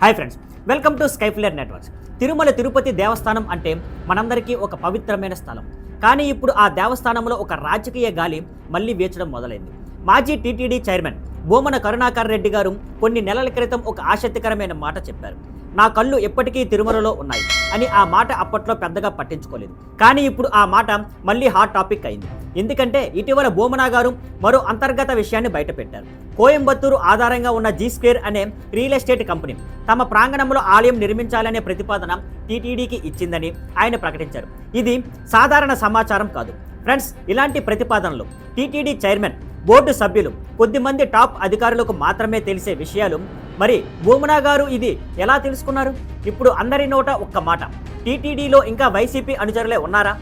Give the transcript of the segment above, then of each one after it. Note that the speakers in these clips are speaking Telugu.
Hi friends, welcome to Skyflare Networks. Tirumala Tirupati Devasthanam అంటే మనందరికీ ఒక పవిత్రమైన స్థలం. కానీ ఇప్పుడు ఆ దేవస్థానంలో ఒక రాజకీయ గాలి మళ్ళీ వీచడం మొదలైంది. మాజీ టీటీడీ చైర్మన్ బోమన కరుణాకర్ రెడ్డి గారు కొన్ని నెలల క్రితం ఒక ఆసక్తికరమైన మాట చెప్పారు. నా కళ్ళు ఎప్పటికీ తిరుమలలో ఉన్నాయి అని. ఆ మాట అప్పట్లో పెద్దగా పట్టించుకోలేదు. కానీ ఇప్పుడు ఆ మాట మళ్ళీ హాట్ టాపిక్ అయింది. ఎందుకంటే ఇటీవల బోమన గారు మరో అంతర్గత విషయాన్ని బయటపెట్టారు. కోయంబత్తూరు ఆధారంగా ఉన్న జీ స్క్వేర్ అనే రియల్ ఎస్టేట్ కంపెనీ తమ ప్రాంగణంలో ఆలయం నిర్మించాలనే ప్రతిపాదన టీటీడీకి ఇచ్చిందని ఆయన ప్రకటించారు. ఇది సాధారణ సమాచారం కాదు ఫ్రెండ్స్. ఇలాంటి ప్రతిపాదనలు టీటీడీ చైర్మన్, బోర్డు సభ్యులు, కొద్దిమంది టాప్ అధికారులకు మాత్రమే తెలిసే విషయాలు. మరి బోమన గారు ఇది ఎలా తెలుసుకున్నారు? ఇప్పుడు అందరి నోట ఒక్క మాట, టీటీడీలో ఇంకా వైసీపీ అనుచరులే ఉన్నారా?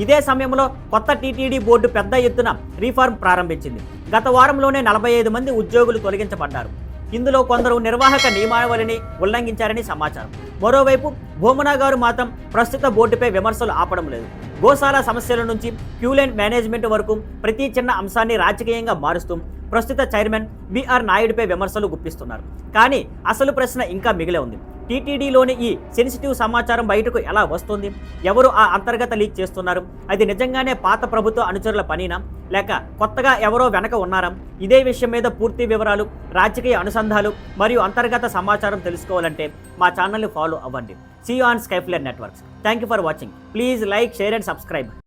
ఇదే సమయంలో కొత్త టీటీడీ బోర్డు పెద్ద ఎత్తున రీఫార్మ్ ప్రారంభించింది. గత వారంలోనే 45 మంది ఉద్యోగులు తొలగించబడ్డారు. ఇందులో కొందరు నిర్వాహక నియమావళిని ఉల్లంఘించారని సమాచారం. మరోవైపు బోమన గారు మాత్రం ప్రస్తుత బోర్డుపై విమర్శలు ఆపడం లేదు. గోశాల సమస్యల నుంచి క్యూలైన్ మేనేజ్మెంట్ వరకు ప్రతి చిన్న అంశాన్ని రాజకీయంగా మారుస్తూ ప్రస్తుత చైర్మన్ బిఆర్ నాయుడుపై విమర్శలు గుప్పిస్తున్నారు. కానీ అసలు ప్రశ్న ఇంకా మిగిలే ఉంది. టీటీడీలోని ఈ సెన్సిటివ్ సమాచారం బయటకు ఎలా వస్తుంది? ఎవరు ఆ అంతర్గత లీక్ చేస్తున్నారు? అది నిజంగానే పాత ప్రభుత్వ అనుచరుల పనినా, లేక కొత్తగా ఎవరో వెనక ఉన్నారా? ఇదే విషయం మీద పూర్తి వివరాలు, రాజకీయ అనుసంధానాలు మరియు అంతర్గత సమాచారం తెలుసుకోవాలంటే మా ఛానల్ని ఫాలో అవ్వండి. See you on Skyflare Networks. Thank you for watching. Please like, share and subscribe.